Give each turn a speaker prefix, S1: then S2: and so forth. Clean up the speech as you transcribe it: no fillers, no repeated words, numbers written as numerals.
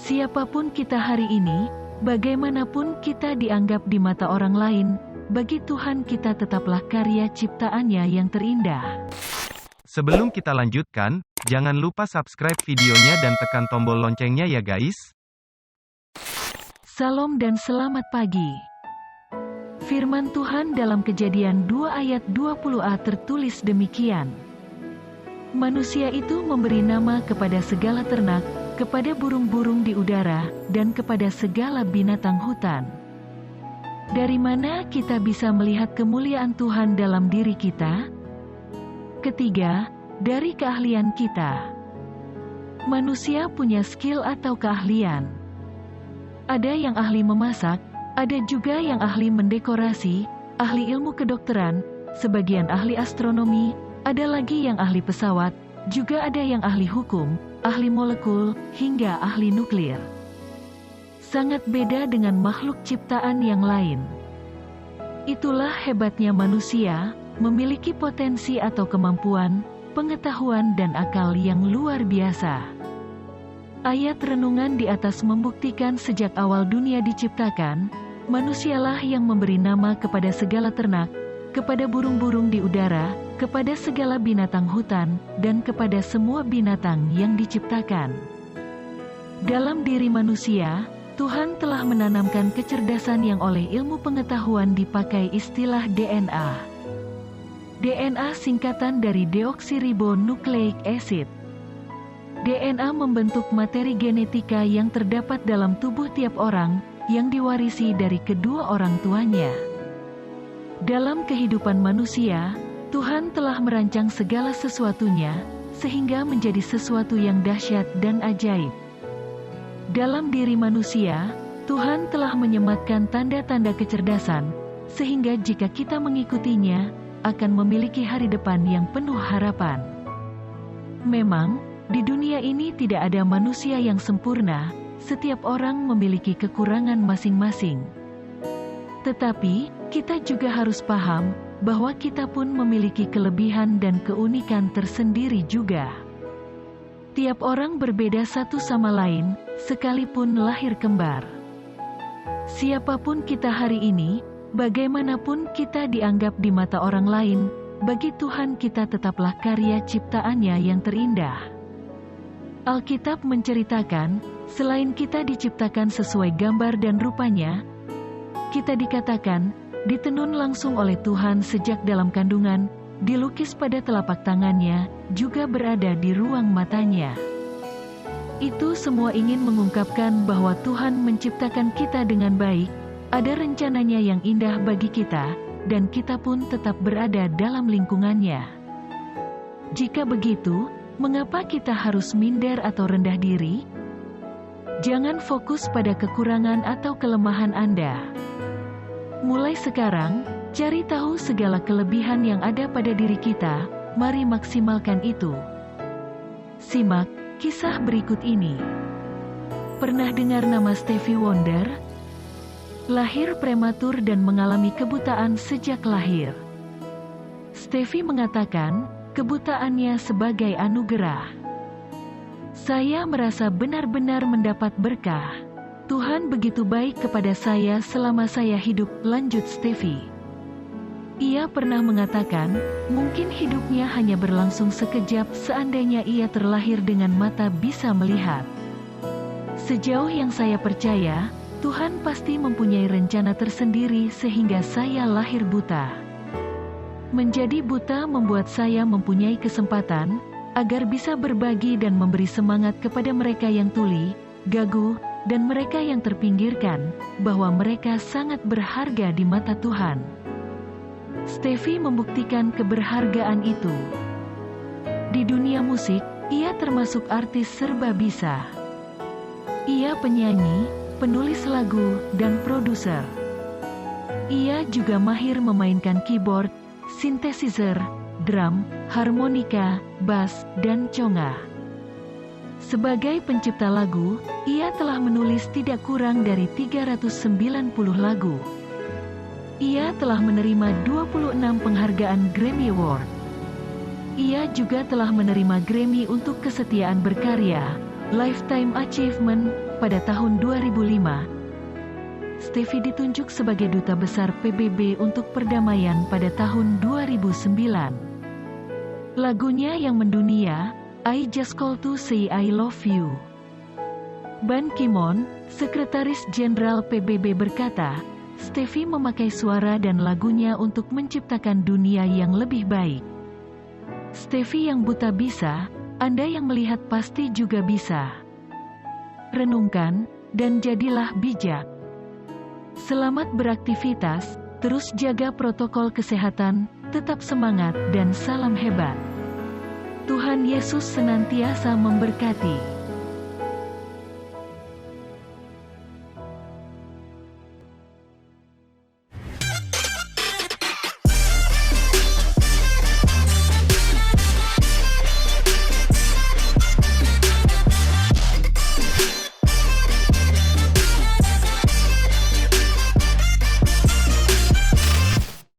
S1: Siapapun kita hari ini, bagaimanapun kita dianggap di mata orang lain, bagi Tuhan kita tetaplah karya ciptaannya yang terindah.
S2: Sebelum kita lanjutkan, jangan lupa subscribe videonya dan tekan tombol loncengnya ya guys.
S1: Salam dan selamat pagi. Firman Tuhan dalam Kejadian 2 ayat 20a tertulis demikian. Manusia itu memberi nama kepada segala ternak, kepada burung-burung di udara, dan kepada segala binatang hutan. Dari mana kita bisa melihat kemuliaan Tuhan dalam diri kita? Ketiga, dari keahlian kita. Manusia punya skill atau keahlian. Ada yang ahli memasak, ada juga yang ahli mendekorasi, ahli ilmu kedokteran, sebagian ahli astronomi, ada lagi yang ahli pesawat, juga ada yang ahli hukum, ahli molekul, hingga ahli nuklir. Sangat beda dengan makhluk ciptaan yang lain. Itulah hebatnya manusia, memiliki potensi atau kemampuan, pengetahuan dan akal yang luar biasa. Ayat renungan di atas membuktikan sejak awal dunia diciptakan, manusialah yang memberi nama kepada segala ternak, kepada burung-burung di udara, kepada segala binatang hutan, dan kepada semua binatang yang diciptakan. Dalam diri manusia, Tuhan telah menanamkan kecerdasan yang oleh ilmu pengetahuan dipakai istilah DNA. DNA singkatan dari deoksiribonucleic acid. DNA membentuk materi genetika yang terdapat dalam tubuh tiap orang, yang diwarisi dari kedua orang tuanya. Dalam kehidupan manusia, Tuhan telah merancang segala sesuatunya, sehingga menjadi sesuatu yang dahsyat dan ajaib. Dalam diri manusia, Tuhan telah menyematkan tanda-tanda kecerdasan, sehingga jika kita mengikutinya, akan memiliki hari depan yang penuh harapan. Memang, di dunia ini tidak ada manusia yang sempurna, setiap orang memiliki kekurangan masing-masing. Tetapi, kita juga harus paham, bahwa kita pun memiliki kelebihan dan keunikan tersendiri juga. Tiap orang berbeda satu sama lain, sekalipun lahir kembar. Siapapun kita hari ini, bagaimanapun kita dianggap di mata orang lain, bagi Tuhan kita tetaplah karya ciptaannya yang terindah. Alkitab menceritakan, selain kita diciptakan sesuai gambar dan rupanya, kita dikatakan, ditenun langsung oleh Tuhan sejak dalam kandungan, dilukis pada telapak tangannya, juga berada di ruang matanya. Itu semua ingin mengungkapkan bahwa Tuhan menciptakan kita dengan baik, ada rencananya yang indah bagi kita, dan kita pun tetap berada dalam lingkungannya. Jika begitu, mengapa kita harus minder atau rendah diri? Jangan fokus pada kekurangan atau kelemahan Anda. Mulai sekarang, cari tahu segala kelebihan yang ada pada diri kita, mari maksimalkan itu. Simak kisah berikut ini. Pernah dengar nama Stevie Wonder? Lahir prematur dan mengalami kebutaan sejak lahir. Stevie mengatakan, kebutaannya sebagai anugerah. Saya merasa benar-benar mendapat berkah. Tuhan begitu baik kepada saya selama saya hidup, lanjut Stevie. Ia pernah mengatakan, mungkin hidupnya hanya berlangsung sekejap seandainya ia terlahir dengan mata bisa melihat. Sejauh yang saya percaya, Tuhan pasti mempunyai rencana tersendiri sehingga saya lahir buta. Menjadi buta membuat saya mempunyai kesempatan, agar bisa berbagi dan memberi semangat kepada mereka yang tuli, gagu, dan mereka yang terpinggirkan, bahwa mereka sangat berharga di mata Tuhan. Stevie membuktikan keberhargaan itu. Di dunia musik, ia termasuk artis serba bisa. Ia penyanyi, penulis lagu, dan produser. Ia juga mahir memainkan keyboard, synthesizer, drum, harmonika, bass, dan conga. Sebagai pencipta lagu, ia telah menulis tidak kurang dari 390 lagu. Ia telah menerima 26 penghargaan Grammy Award. Ia juga telah menerima Grammy untuk kesetiaan berkarya, Lifetime Achievement, pada tahun 2005. Stevie ditunjuk sebagai Duta Besar PBB untuk Perdamaian pada tahun 2009. Lagunya yang mendunia, I Just Call to Say I Love You. Ban Ki-moon, Sekretaris Jenderal PBB berkata, Stevie memakai suara dan lagunya untuk menciptakan dunia yang lebih baik. Stevie yang buta bisa, Anda yang melihat pasti juga bisa. Renungkan, dan jadilah bijak. Selamat beraktivitas, terus jaga protokol kesehatan, tetap semangat dan salam hebat. Tuhan Yesus senantiasa memberkati.